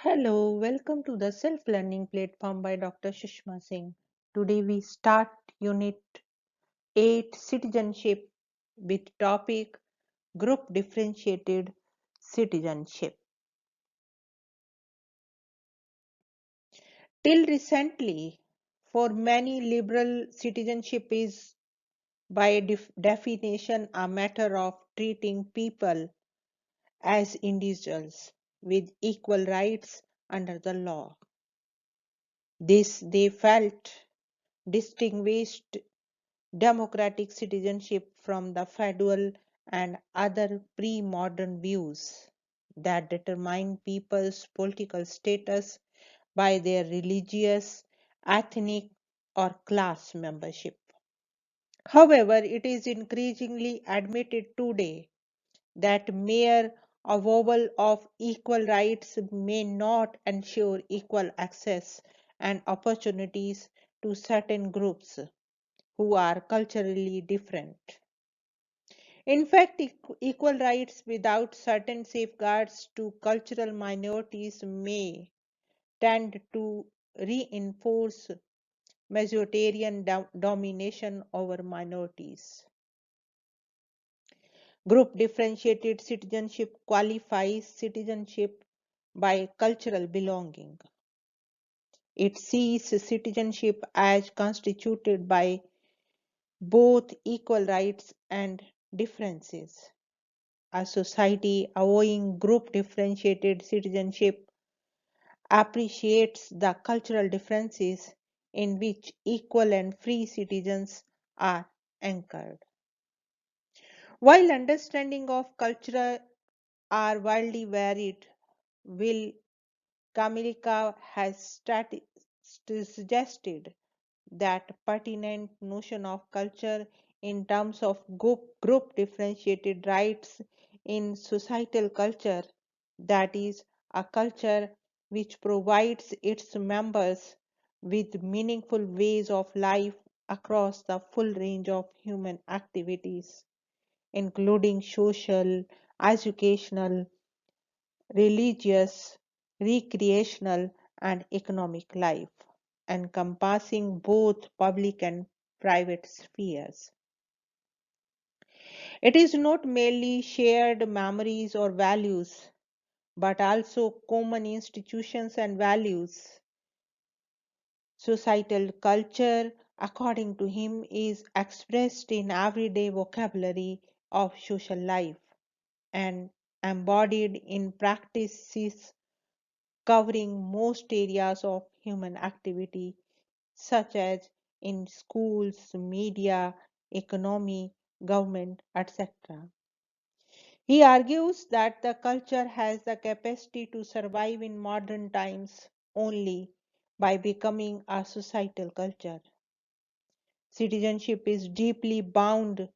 Hello, welcome to the self-learning platform by Dr. Sushma Singh. Today we start Unit 8 Citizenship with topic Group Differentiated Citizenship. Till recently, for many liberal citizenship is by definition a matter of treating people as individuals with equal rights under the law. This they felt distinguished democratic citizenship from the feudal and other pre-modern views that determine people's political status by their religious, ethnic, or class membership. However, it is increasingly admitted today that mere avowal of equal rights may not ensure equal access and opportunities to certain groups who are culturally different. In fact, equal rights without certain safeguards to cultural minorities may tend to reinforce majoritarian domination over minorities. Group differentiated citizenship qualifies citizenship by cultural belonging. It sees citizenship as constituted by both equal rights and differences. A society allowing group differentiated citizenship appreciates the cultural differences in which equal and free citizens are anchored. While understanding of culture are wildly varied, Will Kamilika has suggested that pertinent notion of culture in terms of group differentiated rights in societal culture, that is, a culture which provides its members with meaningful ways of life across the full range of human activities, including social, educational, religious, recreational, and economic life, encompassing both public and private spheres. It is not merely shared memories or values, but also common institutions and values. Societal culture, according to him, is expressed in everyday vocabulary of social life and embodied in practices covering most areas of human activity, such as in schools, media, economy, government, etc. He argues that the culture has the capacity to survive in modern times only by becoming a societal culture. Citizenship is deeply bound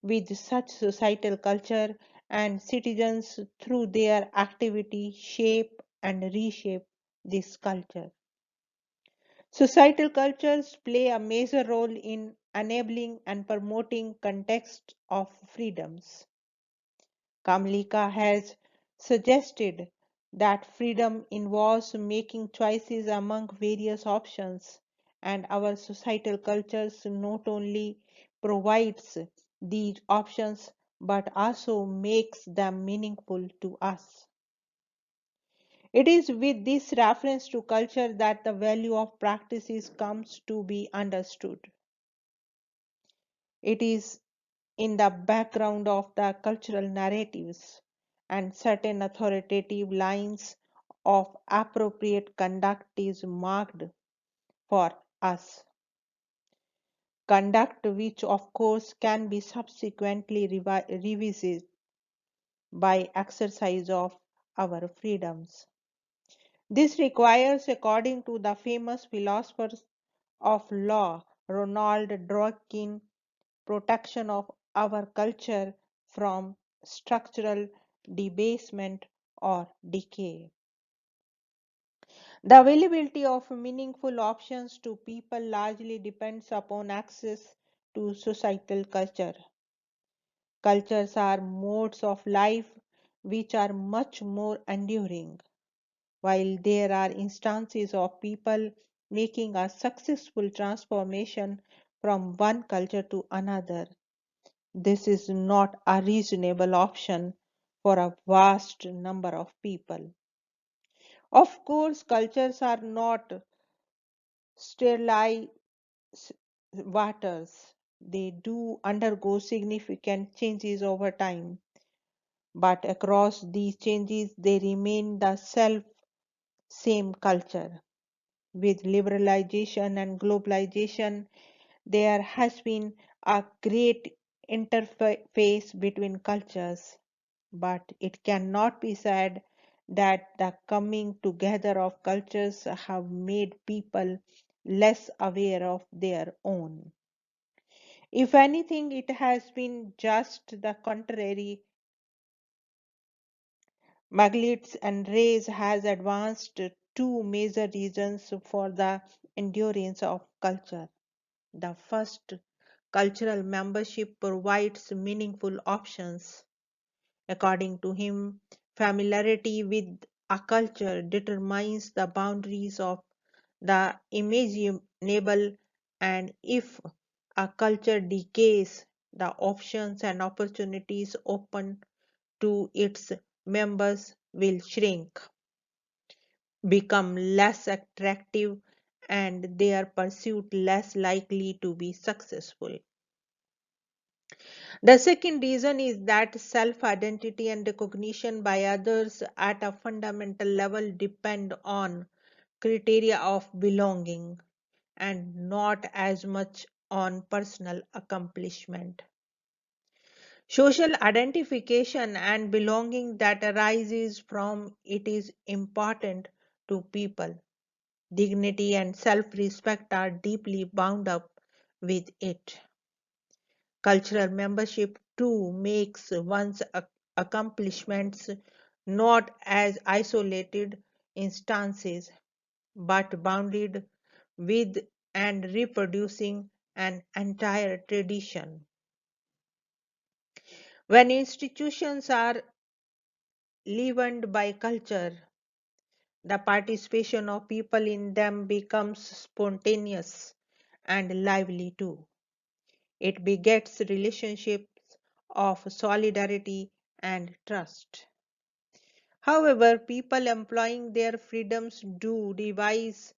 with such societal culture, and citizens, through their activity, shape and reshape this culture. Societal cultures play a major role in enabling and promoting contexts of freedoms. Kamlika has suggested that freedom involves making choices among various options, and our societal cultures not only provides these options but also makes them meaningful to us. It is with this reference to culture that the value of practices comes to be understood. It is in the background of the cultural narratives and certain authoritative lines of appropriate conduct is marked for us. Conduct which of course can be subsequently revisited by exercise of our freedoms. This requires, according to the famous philosophers of law, Ronald Dworkin, protection of our culture from structural debasement or decay. The availability of meaningful options to people largely depends upon access to societal culture. Cultures are modes of life which are much more enduring, while there are instances of people making a successful transformation from one culture to another. This is not a reasonable option for a vast number of people. Of course, cultures are not sterile waters. They do undergo significant changes over time, but across these changes, they remain the self same culture. With liberalization and globalization, there has been a great interface between cultures, but it cannot be said that the coming together of cultures have made people less aware of their own. If anything, it has been just the contrary. Maglitz and Reyes has advanced two major reasons for the endurance of culture. The first, cultural membership provides meaningful options. According to him, familiarity with a culture determines the boundaries of the imaginable, and if a culture decays, the options and opportunities open to its members will shrink, become less attractive, and their pursuit less likely to be successful. The second reason is that self identity and recognition by others at a fundamental level depend on criteria of belonging and not as much on personal accomplishment. Social identification and belonging that arises from it is important to people. Dignity and self respect are deeply bound up with it. Cultural membership too makes one's accomplishments not as isolated instances but bounded with and reproducing an entire tradition. When institutions are leavened by culture, the participation of people in them becomes spontaneous and lively too. It begets relationships of solidarity and trust. However, people employing their freedoms do revise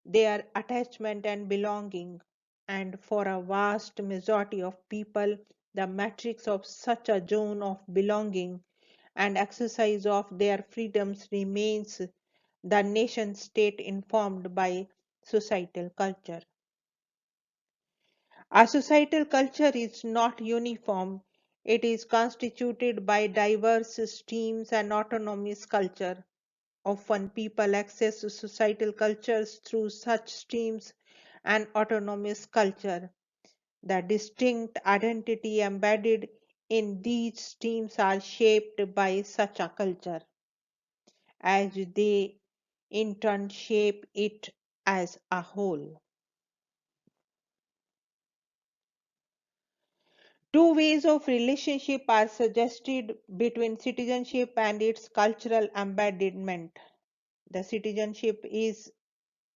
their attachment and belonging, and for a vast majority of people, the matrix of such a zone of belonging and exercise of their freedoms remains the nation state informed by societal culture. A societal culture is not uniform. It is constituted by diverse streams and autonomous culture. Often people access societal cultures through such streams and autonomous culture. The distinct identity embedded in these streams are shaped by such a culture, as they in turn shape it as a whole. Two ways of relationship are suggested between citizenship and its cultural embedment. The citizenship is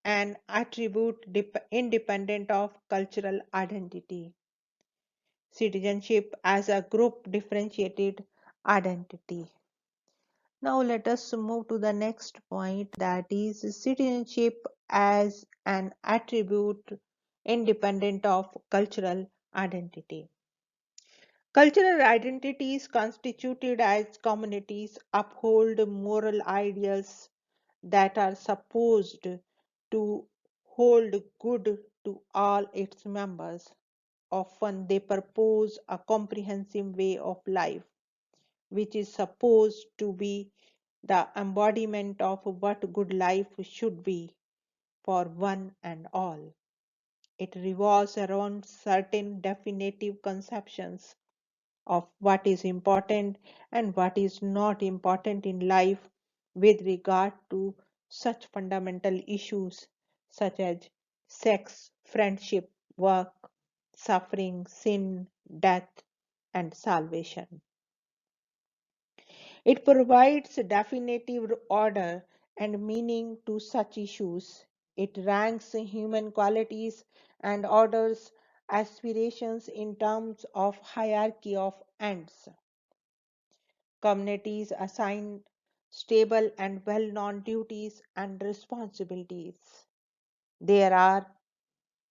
an attribute independent of cultural identity. Citizenship as a group differentiated identity. Now let us move to the next point, that is citizenship as an attribute independent of cultural identity. Cultural identities constituted as communities uphold moral ideals that are supposed to hold good to all its members. Often they propose a comprehensive way of life, which is supposed to be the embodiment of what good life should be for one and all. It revolves around certain definitive conceptions of what is important and what is not important in life with regard to such fundamental issues such as sex, friendship, work, suffering, sin, death, and salvation. It provides definitive order and meaning to such issues. It ranks human qualities and orders aspirations in terms of hierarchy of ends. Communities assign stable and well known duties and responsibilities. There are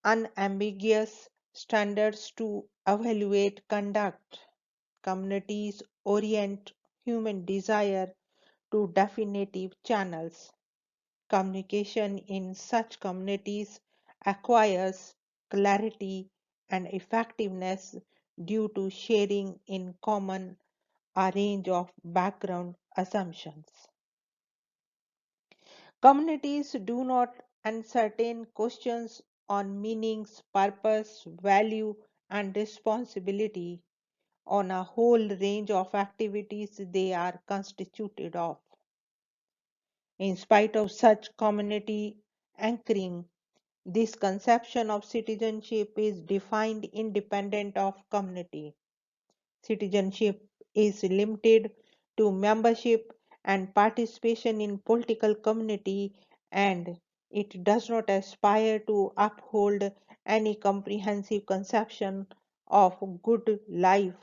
unambiguous standards to evaluate conduct. Communities orient human desire to definitive channels. Communication in such communities acquires clarity and effectiveness due to sharing in common a range of background assumptions. Communities do not uncertain questions on meanings, purpose, value, and responsibility on a whole range of activities they are constituted of. In spite of such community anchoring, this conception of citizenship is defined independent of community. Citizenship is limited to membership and participation in political community, and it does not aspire to uphold any comprehensive conception of good life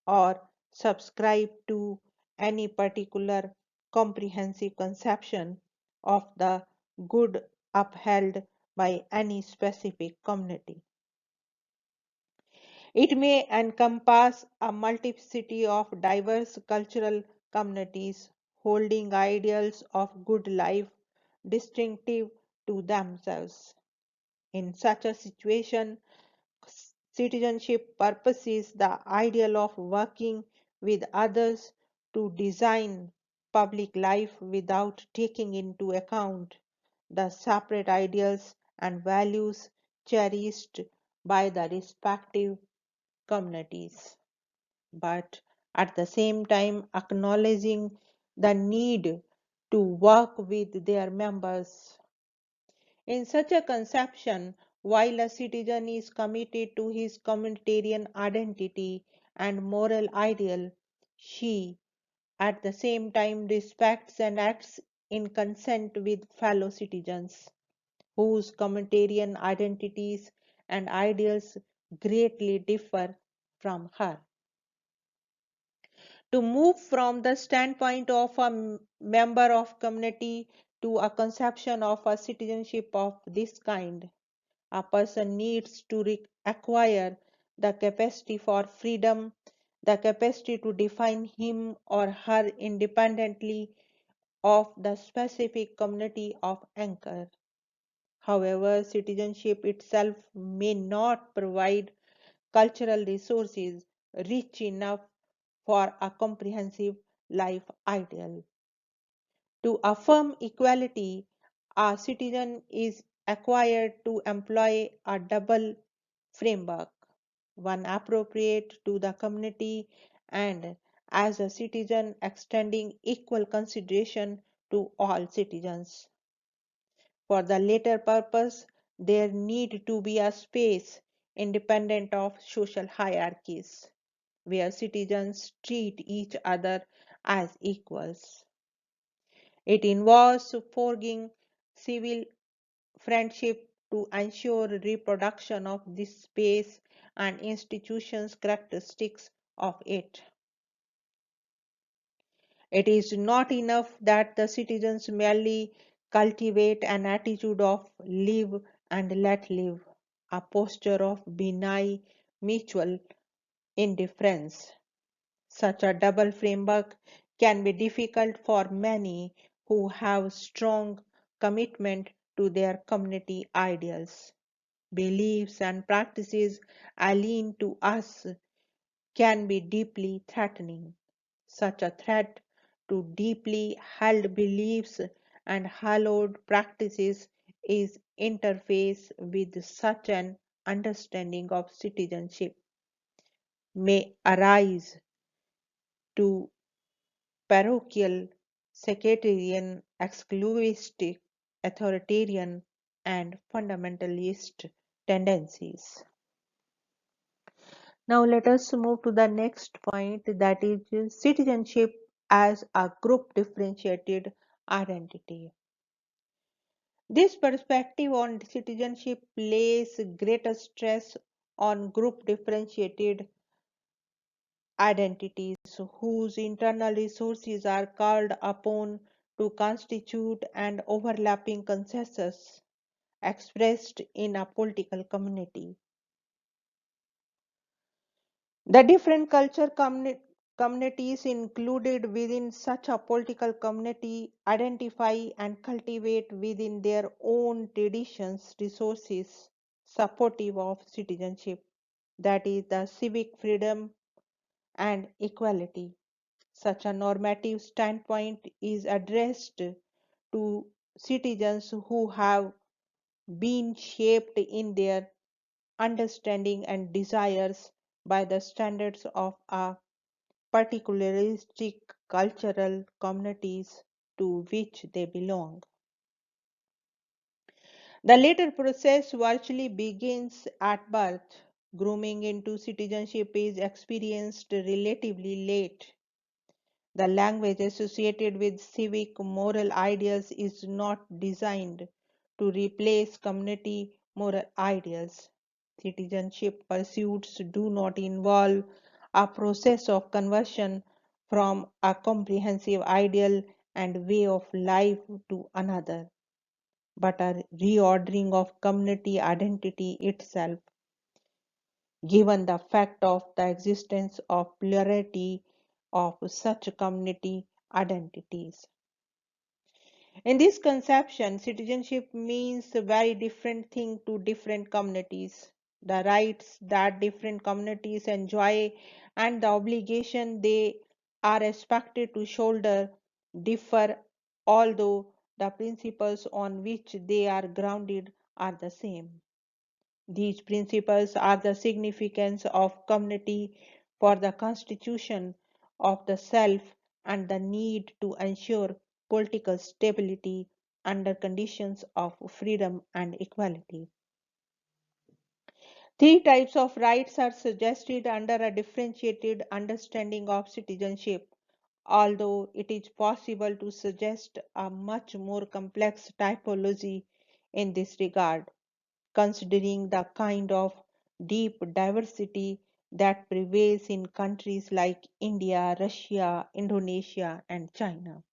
or subscribe to any particular comprehensive conception of the good upheld by any specific community. It may encompass a multiplicity of diverse cultural communities holding ideals of good life distinctive to themselves. In such a situation, citizenship purposes the ideal of working with others to design public life without taking into account the separate ideals and values cherished by the respective communities, but at the same time acknowledging the need to work with their members. In such a conception, while a citizen is committed to his communitarian identity and moral ideal, she at the same time respects and acts in consent with fellow citizens whose communitarian identities and ideals greatly differ from her. To move from the standpoint of a member of community to a conception of a citizenship of this kind, a person needs to acquire the capacity for freedom, the capacity to define him or her independently of the specific community of anchor. However, citizenship itself may not provide cultural resources rich enough for a comprehensive life ideal. To affirm equality, a citizen is acquired to employ a double framework, one appropriate to the community and as a citizen extending equal consideration to all citizens. For the latter purpose, there need to be a space independent of social hierarchies, where citizens treat each other as equals. It involves forging civil friendship to ensure reproduction of this space and institutions characteristics of it. It is not enough that the citizens merely cultivate an attitude of live and let live, a posture of benign mutual indifference. Such a double framework can be difficult for many who have strong commitment to their community ideals. Beliefs and practices alien to us can be deeply threatening. Such a threat to deeply held beliefs and hallowed practices is interface with such an understanding of citizenship may arise to parochial, sectarian, exclusivist, authoritarian, and fundamentalist tendencies. Now, let us move to the next point, that is citizenship as a group differentiated identity. This perspective on citizenship places greater stress on group differentiated identities whose internal resources are called upon to constitute an overlapping consensus expressed in a political community. The different communities included within such a political community identify and cultivate within their own traditions resources supportive of citizenship, that is, the civic freedom and equality. Such a normative standpoint is addressed to citizens who have been shaped in their understanding and desires by the standards of a particularistic cultural communities to which they belong. The latter process virtually begins at birth. Grooming into citizenship is experienced relatively late. The language associated with civic moral ideals is not designed to replace community moral ideals. Citizenship pursuits do not involve a process of conversion from a comprehensive ideal and way of life to another, but a reordering of community identity itself, given the fact of the existence of plurality of such community identities. In this conception, citizenship means a very different thing to different communities. The rights that different communities enjoy and the obligation they are expected to shoulder differ, although the principles on which they are grounded are the same. These principles are the significance of community for the constitution of the self and the need to ensure political stability under conditions of freedom and equality. Three types of rights are suggested under a differentiated understanding of citizenship, although it is possible to suggest a much more complex typology in this regard, considering the kind of deep diversity that prevails in countries like India, Russia, Indonesia, and China.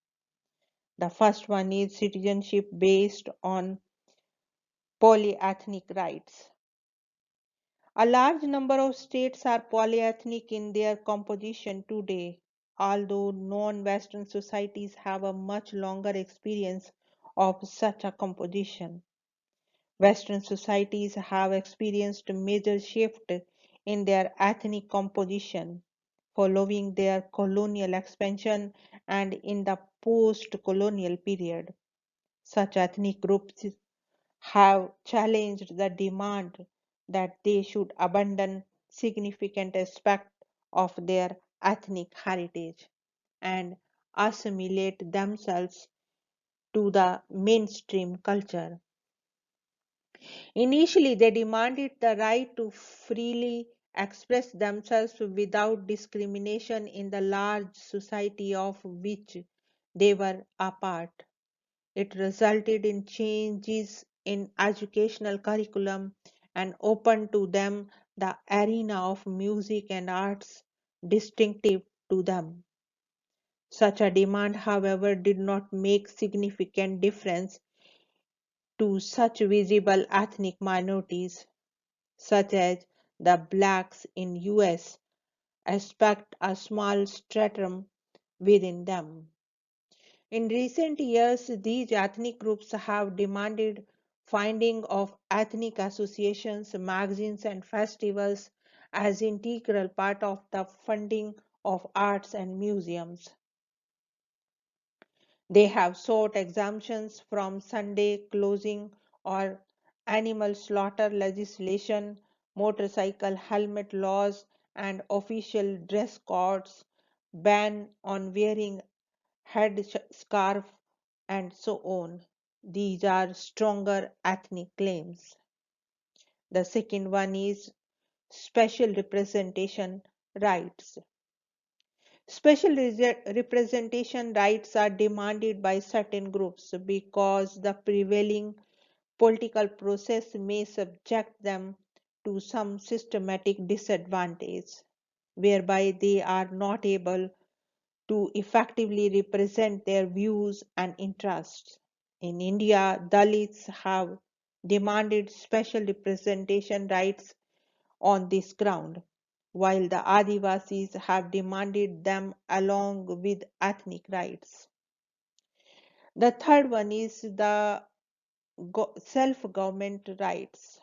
The first one is citizenship based on polyethnic rights. A large number of states are polyethnic in their composition today, although non Western societies have a much longer experience of such a composition. Western societies have experienced a major shift in their ethnic composition following their colonial expansion and in the post colonial period. Such ethnic groups have challenged the demand that they should abandon significant aspects of their ethnic heritage and assimilate themselves to the mainstream culture. Initially, they demanded the right to freely express themselves without discrimination in the large society of which they were a part. It resulted in changes in educational curriculum and opened to them the arena of music and arts distinctive to them. Such a demand, however, did not make significant difference to such visible ethnic minorities such as the blacks in US expect a small stratum within them. In recent years, these ethnic groups have demanded funding of ethnic associations, magazines, and festivals as integral part of the funding of arts and museums. They have sought exemptions from Sunday closing or animal slaughter legislation, motorcycle helmet laws, and official dress codes, ban on wearing headscarf, and so on. These are stronger ethnic claims. The second one is special representation rights. Special representation rights are demanded by certain groups because the prevailing political process may subject them to some systematic disadvantage, whereby they are not able to effectively represent their views and interests. In India, Dalits have demanded special representation rights on this ground, while the Adivasis have demanded them along with ethnic rights. The third one is the self government rights.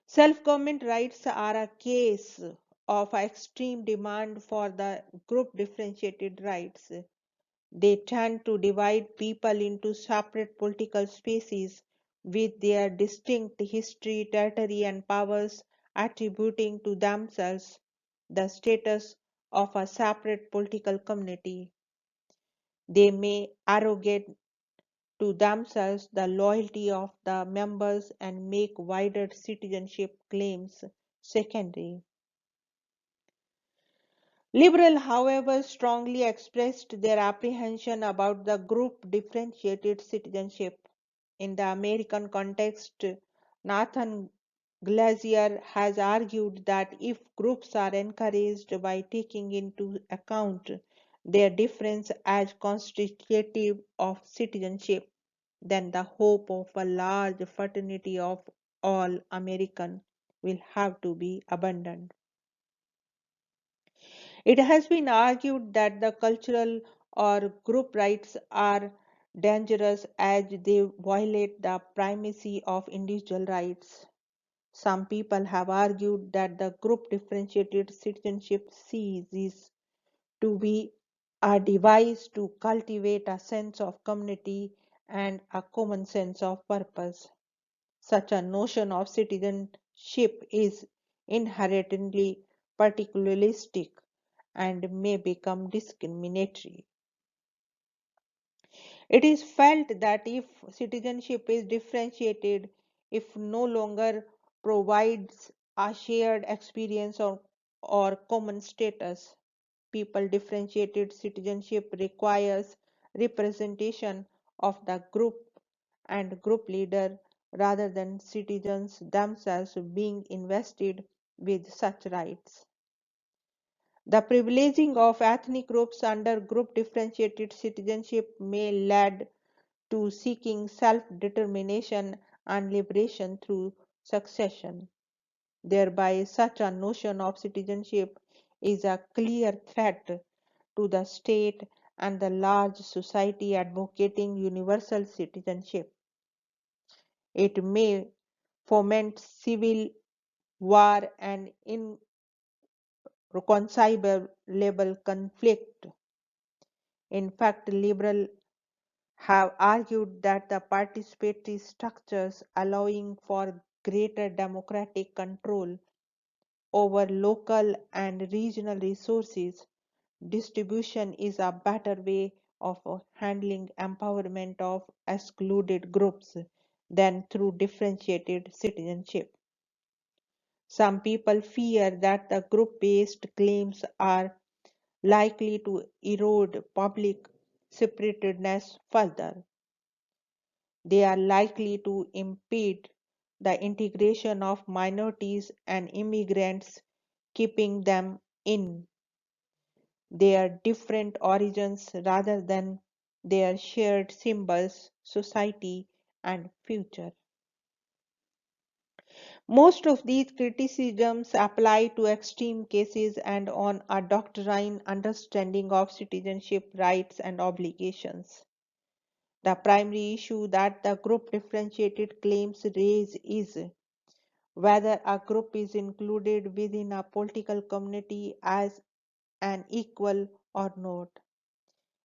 Self government rights are a case of extreme demand for the group differentiated rights. They tend to divide people into separate political spaces with their distinct history, territory, and powers, attributing to themselves the status of a separate political community. They may arrogate to themselves the loyalty of the members and make wider citizenship claims secondary. Liberals, however, strongly expressed their apprehension about the group differentiated citizenship. In the American context, Nathan Glazier has argued that if groups are encouraged by taking into account their difference as constitutive of citizenship, then the hope of a large fraternity of all Americans will have to be abandoned. It has been argued that the cultural or group rights are dangerous as they violate the primacy of individual rights. Some people have argued that the group differentiated citizenship ceases to be a device to cultivate a sense of community and a common sense of purpose. Such a notion of citizenship is inherently particularistic and may become discriminatory. It is felt that if citizenship is differentiated, if no longer provides a shared experience or common status, people differentiated citizenship requires representation of the group and group leader rather than citizens themselves being invested with such rights. The privileging of ethnic groups under group differentiated citizenship may lead to seeking self determination and liberation through succession. Thereby, such a notion of citizenship is a clear threat to the state and the large society advocating universal citizenship. It may foment civil war and irreconcilable conflict. In fact, liberals have argued that the participatory structures allowing for greater democratic control over local and regional resources distribution is a better way of handling empowerment of excluded groups than through differentiated citizenship. Some people fear that the group based claims are likely to erode public spiritedness further. They are likely to impede the integration of minorities and immigrants, keeping them in their different origins rather than their shared symbols, society, and future. Most of these criticisms apply to extreme cases and on a doctrine understanding of citizenship rights and obligations. The primary issue that the group differentiated claims raise is whether a group is included within a political community as an equal or not.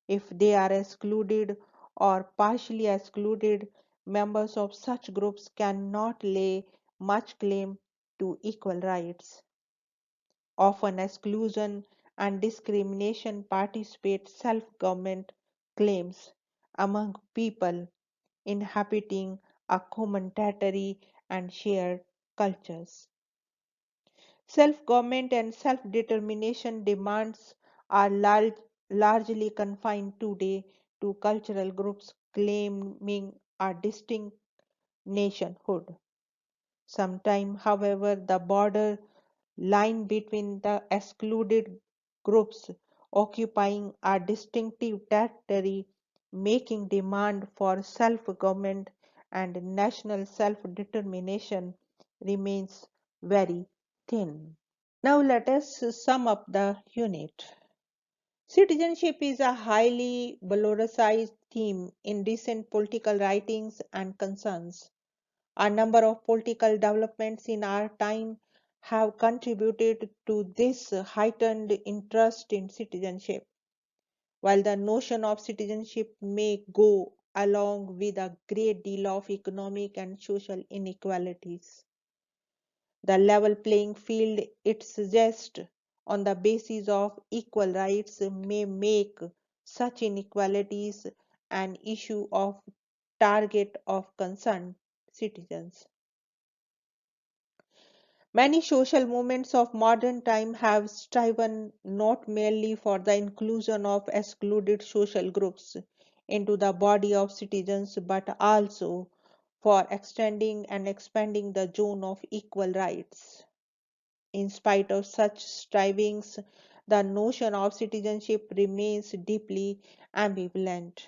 If they are excluded or partially excluded, members of such groups cannot lay much claim to equal rights. Often exclusion and discrimination participate self-government claims among people inhabiting a common territory and shared cultures. Self-government and self-determination demands are largely confined today to cultural groups claiming a distinct nationhood. Sometimes, however, the border line between the excluded groups occupying a distinctive territory, making demand for self-government and national self-determination remains very thin. Now let us sum up the unit. Citizenship is a highly valorized theme in recent political writings and concerns. A number of political developments in our time have contributed to this heightened interest in citizenship. While the notion of citizenship may go along with a great deal of economic and social inequalities, the level playing field it suggests on the basis of equal rights may make such inequalities an issue of target of concerned citizens. Many social movements of modern time have striven not merely for the inclusion of excluded social groups into the body of citizens but also for extending and expanding the zone of equal rights. In spite of such strivings, the notion of citizenship remains deeply ambivalent.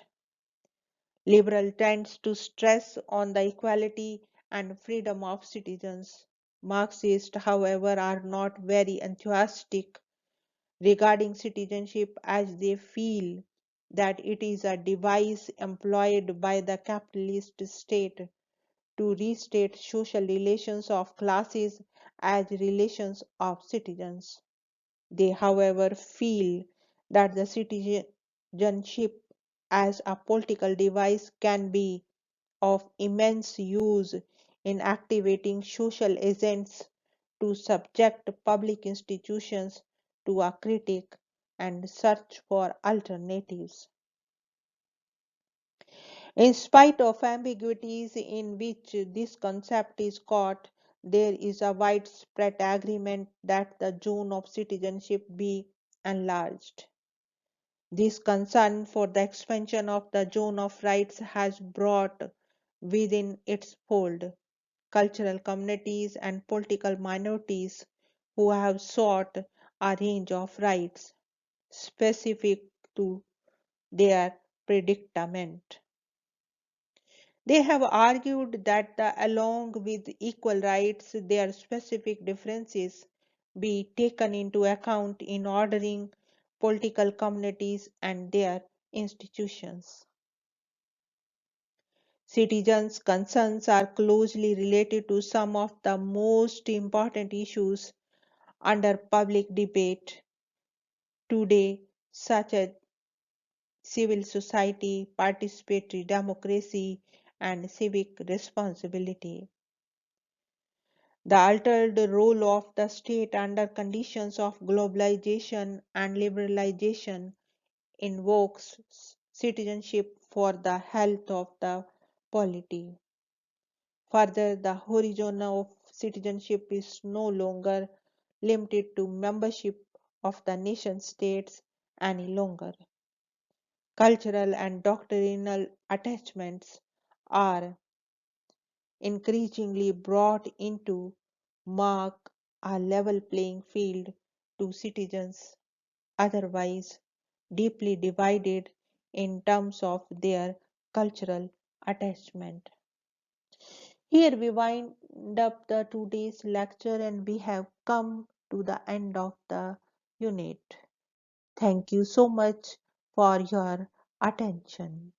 Liberal tends to stress on the equality and freedom of citizens. Marxists, however, are not very enthusiastic regarding citizenship as they feel that it is a device employed by the capitalist state to restate social relations of classes as relations of citizens. They, however, feel that the citizenship as a political device can be of immense use in activating social agents to subject public institutions to a critique and search for alternatives. In spite of ambiguities in which this concept is caught, there is a widespread agreement that the zone of citizenship be enlarged. This concern for the expansion of the zone of rights has brought within its fold cultural communities and political minorities who have sought a range of rights specific to their predicament. They have argued that along with equal rights, their specific differences be taken into account in ordering political communities and their institutions. Citizens' concerns are closely related to some of the most important issues under public debate today, such as civil society, participatory democracy, and civic responsibility. The altered role of the state under conditions of globalization and liberalization invokes citizenship for the health of the polity. Further, the horizon of citizenship is no longer limited to membership of the nation states any longer. Cultural and doctrinal attachments are increasingly brought into mark a level playing field to citizens otherwise deeply divided in terms of their cultural attachment. Here we wind up the today's lecture and we have come to the end of the unit. Thank you so much for your attention.